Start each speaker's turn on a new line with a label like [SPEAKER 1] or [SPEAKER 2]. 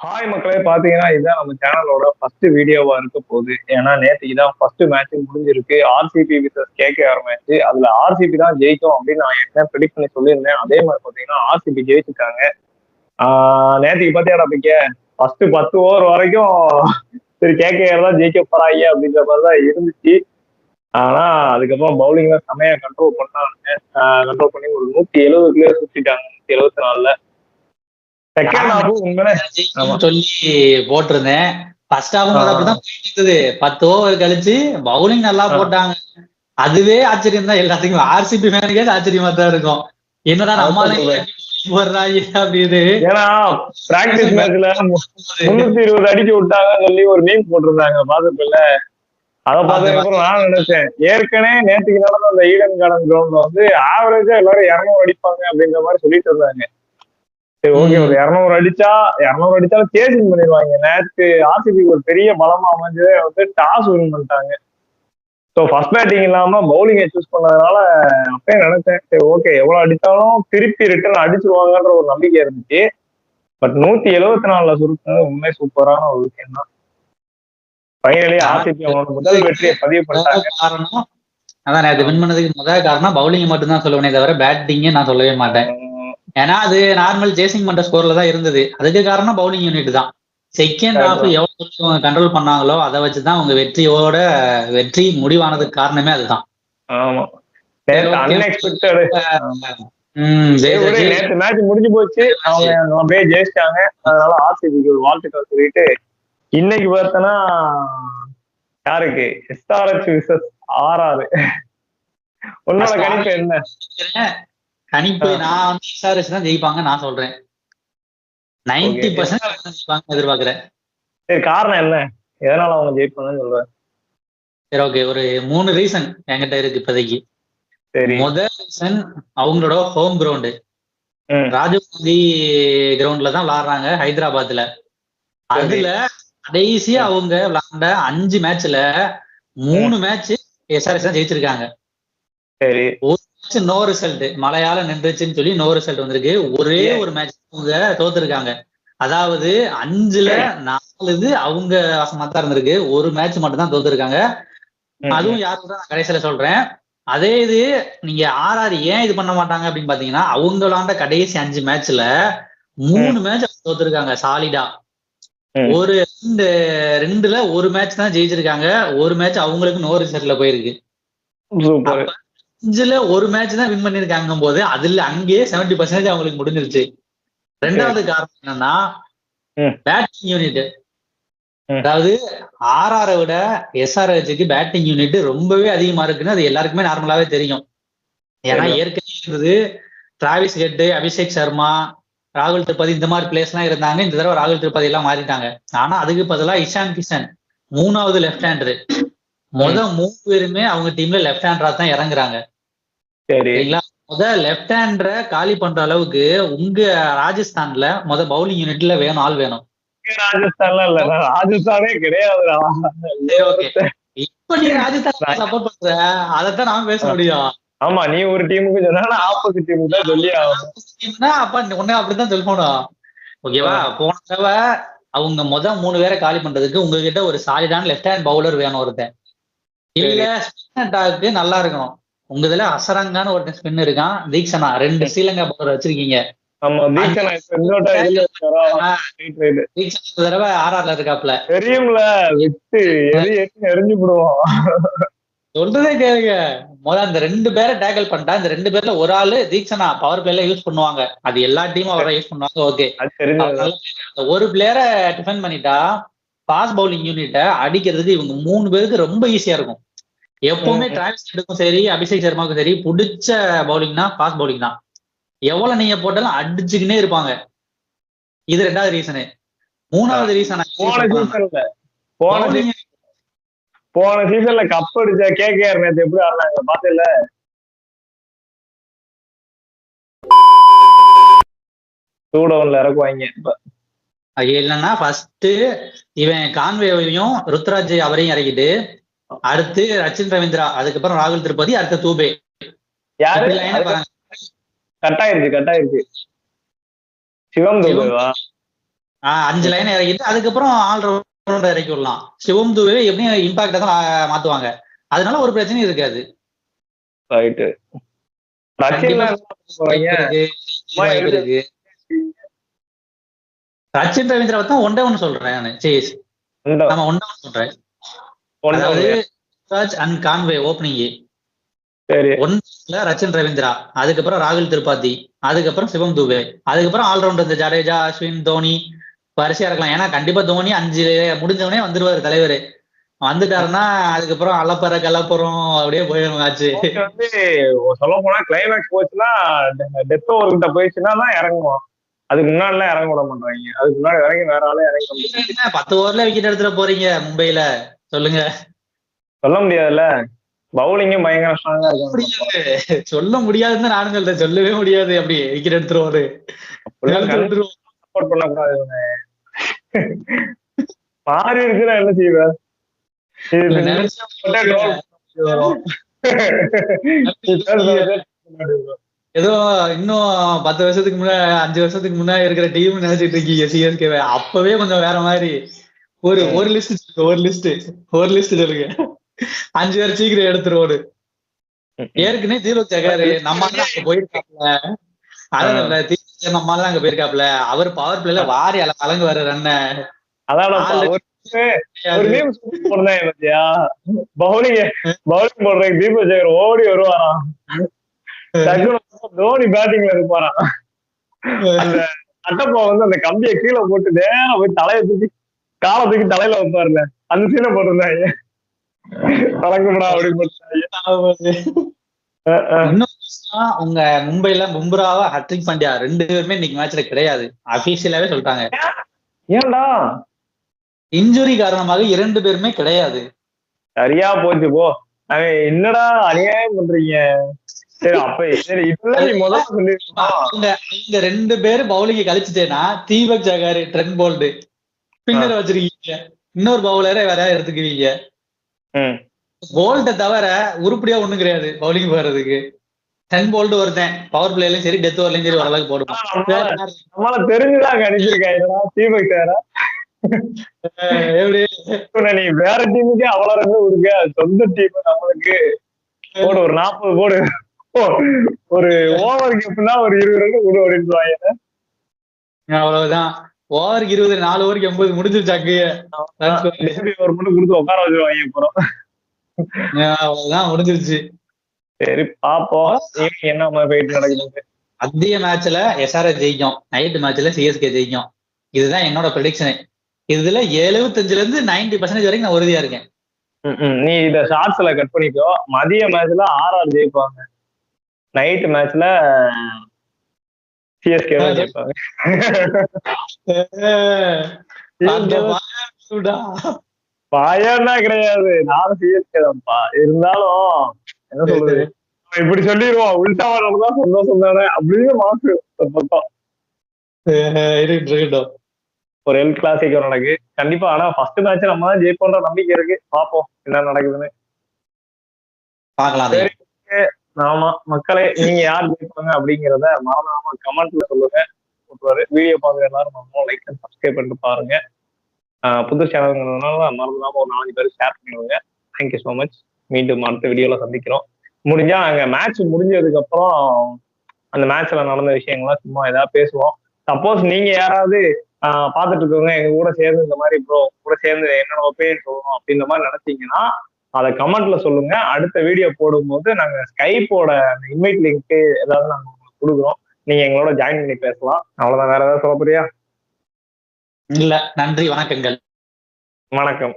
[SPEAKER 1] Hi மக்களே, பாத்தீங்கன்னா இதுதான் நம்ம சேனலோட ஃபர்ஸ்ட் வீடியோவா இருக்க போகுது. ஏன்னா நேற்றுக்கு தான் ஃபர்ஸ்ட் மேட்ச் முடிஞ்சிருக்கு. RCB versus KKR match. அதுல ஆர்சிபி தான் ஜெயிக்கும் அப்படின்னு நான் ஏற்கனவே ப்ரெடிக்ட் பண்ணி சொல்லியிருந்தேன். அதே மாதிரி பாத்தீங்கன்னா ஆர்சிபி ஜெயிச்சுட்டாங்க. நேற்றுக்கு பாத்தியாடா பிக்க ஃபர்ஸ்ட் 10 ஓவர் வரைக்கும் சரி கேகேஆர் தான் ஜெயிக்க போறாங்க அப்படின்ற மாதிரிதான் இருந்துச்சு. ஆனா அதுக்கப்புறம் பவுலிங்ல செமையா கண்ட்ரோல் பண்ணாங்க. கண்ட்ரோல் பண்ணி ஒரு 170 சுத்திட்டாங்க. 174ல செகண்ட் ஹாஃப் உண்மையிலே
[SPEAKER 2] சொல்லி போட்டிருந்தேன். ஃபர்ஸ்ட் ஹாஃப் அப்படிதான் போயிட்டு இருக்குது. 10 ஓவர் கழிச்சு பவுலிங் நல்லா போட்டாங்க. அதுவே ஆச்சரியம் தான் எல்லாத்துக்கும். ஆர்சிபி ஃபேனுக்கே ஆச்சரியமா தான் இருக்கும். என்னடா நம்மளால போடுறாங்க அப்படின்னு.
[SPEAKER 1] ஏன்னா பிராக்டிஸ் மேட்ச்ல 320 அடிச்சு விட்டாங்கன்னு சொல்லி ஒரு மீம் போட்டிருந்தாங்க பாத்துக்கல. அதை பார்த்ததுக்கு அப்புறம் நான் நினைச்சேன், ஏற்கனவே நேற்றுக்கு நடந்த அந்த ஈடன் கார்டன் கிரவுண்ட்ல வந்து ஆவரேஜா எல்லாரும் 200 அடிப்பாங்க அப்படின்ற மாதிரி சொல்லிட்டு இருந்தாங்க. சரி ஓகே, ஒரு 200 அடிச்சாலும் சேசிங் பண்ணிடுவாங்க. நேற்று ஆர்சிபிக்கு ஒரு பெரிய பலமா அமைஞ்சதே வந்து டாஸ் வின் பண்ணிட்டாங்க. ஸோ ஃபர்ஸ்ட் பேட்டிங் இல்லாம பவுலிங்கை சூஸ் பண்ணதுனால அப்பயே நினைச்சேன், சரி ஓகே எவ்வளவு அடித்தாலும் திருப்பி ரிட்டர்ன் அடிச்சிருவாங்கன்ற ஒரு நம்பிக்கை இருந்துச்சு. பட் 174 சுருக்குறது உண்மை சூப்பரான ஒரு விஷயம் தான். ஃபைனலி ஆர்சிபி அவனோட முதல் வெற்றியை பதிவு பண்ணிட்டாங்க.
[SPEAKER 2] காரணம் அதான் நேற்று வின் பண்ணதுக்கு முதல் காரணம் பவுலிங் மட்டும் தான் சொல்லுவேனே தவிர பேட்டிங்கே நான் சொல்லவே மாட்டேன். ஏன்னா அது நார்மல் சேசிங் பண்ற ஸ்கோர்ல தான் இருந்தது. அதுக்கு காரணம் பவுலிங் யூனிட் தான். செகண்ட் ஹாஃப் எவ்வளவு கண்ட்ரோல் பண்ணாங்களோ அதை வச்சுதான் அவங்க வெற்றி முடிவானதுக்கு காரணமே அதுதான்.
[SPEAKER 1] நேற்று மேட்ச் முடிஞ்சு போச்சு, அவங்க அப்படியே ஜெயிச்சிட்டாங்க. அதனால ஆர்சிபிக்கு ஒரு வாழ்த்துக்கள் சொல்லிட்டு இன்னைக்கு பார்த்தனா யாருக்கு எஸ்ஆர்எச் விசஸ் ஆர்ஆர். உன்னோட கணிப்பு என்ன?
[SPEAKER 2] கணிப்பு நான் எஸ்ஆர்எச் தான் ஜெயிப்பாங்க நான் சொல்றேன். 90% ஜெயிப்பாங்க எதிர்பார்க்கிறேன்.
[SPEAKER 1] சரி, காரணம் என்ன, எதனால அவங்க ஜெயிப்பாங்கன்னு சொல்றேன்?
[SPEAKER 2] சரி ஓகே, ஒரு 3 ரீசன் என்கிட்ட இருக்கு இப்போதைக்கு.
[SPEAKER 1] சரி,
[SPEAKER 2] முதல் ரீசன் அவங்களோட ஹோம் கிரவுண்டு ராஜீவ் காந்தி கிரவுண்ட்ல தான் விளையாடுறாங்க ஹைதராபாத்ல. அதுல கடைசியா அவங்க விளையாண்ட 5 மேட்ச்ல 3 மேட்ச் எஸ்ஆர்எச் தான் ஜெயிச்சிருக்காங்க.
[SPEAKER 1] சரி,
[SPEAKER 2] ஒரு மேட்ச் நோ ரிசல்ட், மழையால நின்றுச்சுன்னு சொல்லி நோ ரிசல்ட் வந்திருக்கு. ஒரே ஒரு மேட்ச் அவங்க தோத்துருக்காங்க. அதாவது 5ல 4 அவங்க வசமா தான் இருந்திருக்கு. ஒரு மேட்ச் மட்டும் தான் தோத்துருக்காங்க. அதுவும் யாருக்கு தான் நான் கடைசியில சொல்றேன். அதே இது நீங்க ஆர்ஆர் ஏன் இது பண்ண மாட்டாங்க அப்படின்னு பாத்தீங்கன்னா, அவங்க விளையாண்ட கடைசி 5 மேட்ச்ல 3 மேட்ச் தோத்துருக்காங்க சாலிடா. ஒரு 2ல ஒரு மேட்ச் தான் ஜெயிச்சிருக்காங்க. ஒரு மேட்ச் அவங்களுக்கு நோ ரிசல்ட்ல போயிருக்கு. 5ல ஒரு மேட்ச் தான் வின் பண்ணிருக்காங்க போது அதுல அங்கேயே 70% அவங்களுக்கு முடிஞ்சிருச்சு. ரெண்டாவது காரணம் என்னன்னா பேட்டிங் யூனிட். அதாவது ஆர்ஆரை விட எஸ்ஆர்எச்சுக்கு பேட்டிங் யூனிட் ரொம்பவே அதிகமா இருக்குன்னு அது எல்லாருக்குமே நார்மலாவே தெரியும். ஏன்னா ஏற்கனவே இருந்தது டிராவிஸ் ஹெட், அபிஷேக் சர்மா, ராகுல் திரிபாதி இந்த மாதிரி பிளேஸ் எல்லாம் இருந்தாங்க. இந்த தடவை ராகுல் திரிபாதி எல்லாம் மாறிட்டாங்க. ஆனா அதுக்கு பதிலா இஷான் கிஷன் 3வது லெஃப்ட் ஹேண்டரு. 3 பேருமே அவங்க டீம்ல லெஃப்ட் ஹேண்டரா தான் இறங்குறாங்க. சரிங்களா? லெஃப்ட் ஹேண்டரை காலி பண்ற அளவுக்கு உங்க ராஜஸ்தான்ல பவுலிங் யூனிட்ல வேணும், ஆள் வேணும்.
[SPEAKER 1] ராஜஸ்தான்ல இல்ல, ராஜஸ்தானே கிடையாதுடா.
[SPEAKER 2] இப்ப நீ ராஜஸ்தான் சப்போர்ட் பண்ற, அதைத்தான் நாம பேச முடியும்.
[SPEAKER 1] ஆமா, நீ ஒரு டீமுக்கு சொன்னா ஆப்போசிட் டீமுக்கு தான் சொல்லி
[SPEAKER 2] ஆகணும். அப்ப ஒண்ணு அப்படித்தான் சொல்லணும். ஓகேவா? போன தடவை அவங்க 3 பேரை காலி பண்றதுக்கு உங்ககிட்ட ஒரு சாலிடான லெஃப்ட் ஹேண்ட் பவுலர் வேணும் ஒருத்தன். இல்ல ஸ்பின் அட்டாக்கு நல்லா இருக்கணும். உங்க இதுல அசரங்கான ஒரு ஸ்பின் இருக்கான், தீக்ஷனா. 2 ஸ்ரீலங்கா பவுலர் வச்சிருக்கீங்க. தடவை ஆர்ஆர்ல இருக்காப்ல
[SPEAKER 1] தெரியும்ல, எரிஞ்சு போடுவோம்.
[SPEAKER 2] சொல்றதே கேளுங்க. அந்த 2 பேரை டேக்கிள் பண்ணிட்டா இந்த 2 பேர்ல ஒரு ஆளு தீக்ஷனா பவர் பிளேல யூஸ் பண்ணுவாங்க. அது எல்லா டீமும் அவரை யூஸ் பண்ணுவாங்க. ஓகே, ஒரு பிளேயரை டிஃபெண்ட் பண்ணிட்டா ஃபாஸ்ட் பவுலிங் யூனிட்ட அடிக்கிறதுக்கு இவங்க 3 பேருக்கு ரொம்ப ஈஸியா இருக்கும். எப்பவுமே டிராவிஸ் ஹெட்டுக்கும் சரி அபிஷேக் சர்மாவுக்கும் சரி பிடிச்ச பவுலிங்னா ஃபாஸ்ட் பவுலிங் தான். எவ்வளவு நீங்க போட்டாலும் அடிச்சுக்கினே இருப்பாங்க. இது 2வது ரீசனு. 3வது ரீசன்,
[SPEAKER 1] போன சீசன்ல கப் அடிச்ச கேகேஆர் நேத்து எப்படி ஆடுறாங்க பாத்தல. டவுன்ல இறக்குவாங்க.
[SPEAKER 2] இல்லைன்னா ஃபர்ஸ்ட் இவன் கான்வேவையும் ருத்ராஜ் அவரையும் இறக்கிட்டு அடுத்து ரச்சின் ரவீந்திரா, அதுக்கப்புறம் ராகுல் திரிபாதி, அடுத்த தூபே.
[SPEAKER 1] கட்டாயிருச்சு சிவம் தூபேவா?
[SPEAKER 2] 5 லைன் இறக்கிட்டு அதுக்கப்புறம் ஆல்ரவுண்டர் இறக்கி விடலாம். சிவம் துபே எப்படியும் இம்பாக்ட தான் மாத்துவாங்க, அதனால ஒரு பிரச்சனையும் இருக்காது.
[SPEAKER 1] ரைட்டு.
[SPEAKER 2] ரச்சின் ரவீந்திராவை தான் ஒன் டே ஒன் சொல்றேன் நானு. சேஸ் நம்ம ஒன் டே ஒன் சொல்றேன். அதாவது ராஜ் அண்ட் கான்வே ஓப்பனிங் ஒன்ல ரச்சின் ரவீந்திரா, அதுக்கப்புறம் ராகுல் திரிபாதி, அதுக்கப்புறம் சிவம் துபே, அதுக்கப்புறம் ஆல்ரவுண்டர் இந்த ஜடேஜா, அஸ்வின், தோனி வரிசையா இருக்கலாம். ஏன்னா கண்டிப்பா தோனி 5 முடிஞ்சவனே வந்துருவாரு தலைவர். வந்துட்டாருன்னா அதுக்கப்புறம் அலப்பற கலப்புறம் அப்படியே போயிடும் ஆச்சு.
[SPEAKER 1] வந்து சொல்ல போனா கிளைமேக்ஸ் போச்சுன்னா டெத் ஓவர் கிட்ட போயிடுச்சுன்னா தான் இறங்குவோம். அதுக்கு முன்னாடி எல்லாம் இறங்க விட மாட்டாங்க. அதுக்கு முன்னாடி இறங்கி வேற ஆளே இறங்கி
[SPEAKER 2] 10 ஓவர்ல விக்கெட் எடுத்துட போறீங்க மும்பைல, சொல்லுங்க. சொல்ல
[SPEAKER 1] முடியாதுல்ல, பவுலிங்கும் பயங்கர ஸ்ட்ராங்கா இருக்கு.
[SPEAKER 2] சொல்ல முடியாதுன்னு நானும் சொல்றேன், சொல்லவே முடியாது. அப்படி விக்கெட் எடுத்துருவாரு,
[SPEAKER 1] சப்போர்ட் பண்ணக்கூடாது. மாறி இருக்குன்னா என்ன செய்வேன்?
[SPEAKER 2] ஏதோ இன்னும் 10 வருஷத்துக்கு முன்னாடி 5 வருஷத்துக்கு முன்னாடி இருக்கிற டீம் நினைச்சிட்டு இருக்கீங்க சிஎஸ்கே. அப்பவே கொஞ்சம் வேற மாதிரி. ஒரு லிஸ்ட் சொல்லுங்க. 5 பேர் சீக்கிரம் எடுத்துருவோடு. ஏற்கனவே தீபக் சகாரு நம்ம அங்க போயிருக்காப்ல, அதனால தீபக் நம்ம அங்க போயிருக்காப்ல. அவர் பவர் பிளேல வாரி அலங்கு வர ரன்ன.
[SPEAKER 1] அதான் பவுலிங் போடுறதுக்கு தீபக் சேகர் ஓடி வருவாராம். தோனி பேட்டிங்ல இருப்பாராம். அந்த அட்டப்பா வந்து அந்த கம்பியை கீழே போட்டு நேரம் போய் தலையை தூக்கி காலை தூக்கி தலையில வைப்பாருல, அந்த சீனை போட்டிருந்தாங்க. கலங்குடா அப்படின்னு போட்டாங்க.
[SPEAKER 2] உங்க மும்பைல பும்ராவா ஹர்திக் பாண்டியா 2 பேருமே இன்னைக்கு மேட்ச்ல கிடையாது, அபிஷியலாவே சொல்றாங்க.
[SPEAKER 1] ஏன்டா?
[SPEAKER 2] இன்ஜுரி காரணமாக 2 பேருமே கிடையாது.
[SPEAKER 1] சரியா போச்சு போ. என்னடா அநியாயம் பண்றீங்க? சரி அப்ப சரி இப்ப நீ முதல்ல
[SPEAKER 2] சொல்லிருக்கீங்க. இங்க 2 பேரு பவுலிங்க கழிச்சுட்டேன்னா தீபக் சகாரு, ட்ரெண்ட் போல்ட் பின்னர் வச்சிருக்கீங்க. இன்னொரு பவுலரை வேற எடுத்துக்குவீங்க. போல்ட தவிர உருப்படியா ஒண்ணும் கிடையாது பவுலிங் போறதுக்கு. 10 போல்ட் ஒருத்தன் பவர் பிளேலயும் சரி டெத் ஓவர்லயும் சரி ஓரளவுக்கு போடுவான்.
[SPEAKER 1] நம்மள தெரிஞ்சுதான் கணிச்சிருக்காங்க தீபக் சாரா. நீ வேற டீமுக்கே அவ்வளவு ரன் கொடுக்க, சொந்த டீம் நம்மளுக்கு போடு ஒரு 40 போடு, ஒரு ஓவருக்கு எப்படின்னா ஒரு 20 ரன் கொடு அப்படின்னு.
[SPEAKER 2] அவ்வளவுதான். ஓவருக்கு 20, 4 ஓவருக்கு 80 முடிஞ்சிருச்சாங்க.
[SPEAKER 1] ஒரு மட்டும் கொடுத்து உட்கார வச்சிருவாங்க அப்புறம்.
[SPEAKER 2] அவ்வளவுதான் முடிஞ்சிருச்சு.
[SPEAKER 1] சரி பாப்போம் என்ன போயிட்டு நடக்குது.
[SPEAKER 2] மத்திய மேட்ச்ல எஸ்ஆர்எச் ஜெயிக்கும், நைட் மேட்ச்ல சிஎஸ்கே ஜெயிக்கும். இதுதான் என்னோட ப்ரெடிக்ஷனு. இதுல 75% இருந்து 90% வரைக்கும் நான் உறுதியா இருக்கேன்.
[SPEAKER 1] நீ இத ஷார்ட்ஸ்ல கட் பண்ணிக்கோ. மதிய மேட்ச்ல ஆர்ஆர் ஜெயிப்பாங்க, நைட் மேட்ச்ல சிஎஸ்கே ஜெயிப்பாங்க. பயம்னா கிடையாது, நானும் சிஎஸ்கே தான்ப்பா. இருந்தாலும் என்ன சொல்றது, இப்படி சொல்லிடுவோம் உள்டா வரதான் சந்தோஷம் தானே அப்படின்னு மாசு பக்கம் ஒரு எல் கிளாசிக் நடக்கு கண்டிப்பா. ஆனா ஃபர்ஸ்ட் மேட்ச் நம்ம தான் ஜெயிப்போன்ற நம்பிக்கை இருக்கு. பாப்போம் என்ன நடக்குதுன்னு. ஆமா மக்களே, நீங்க யார் ஜெயிப்பாங்க அப்படிங்கிறத மறந்தாம கமெண்ட்ல சொல்லுங்க. வீடியோ பாக்குற எல்லாரும் லைக் அண்ட் சப்ஸ்கிரைப் பண்ணிட்டு பாருங்க. புது சேனல்ங்கிறதுனால மறந்துடாம ஒரு 4 பேர் ஷேர் பண்ணிடுங்க. Thank you so much. மீண்டும் அடுத்த வீடியோல சந்திக்கிறோம். முடிஞ்சா அங்க மேட்ச் முடிஞ்சதுக்கு அப்புறம் அந்த மேட்ச்ல நடந்த விஷயங்கள்லாம் சும்மா ஏதாவது பேசுவோம். சப்போஸ் நீங்க யாராவது பாத்துட்டு இருக்கவங்க எங்க கூட சேர்ந்து இந்த மாதிரி ப்ரோ கூட சேர்ந்து என்னோட ஒப்பீனியன் சொல்லணும் அப்படின்ற மாதிரி நினைச்சீங்கன்னா அதை கமெண்ட்ல சொல்லுங்க. அடுத்த வீடியோ போடும்போது நாங்க ஸ்கைப்போட இன்வைட் லிங்க் ஏதாவது நாங்க உங்களுக்கு கொடுக்குறோம், நீங்க எங்களோட ஜாயின் பண்ணி பேசலாம். அவ்வளவுதான். வேற ஏதாவது சொல்ல போறியா?
[SPEAKER 2] இல்ல, நன்றி, வணக்கங்கள்.
[SPEAKER 1] வணக்கம்.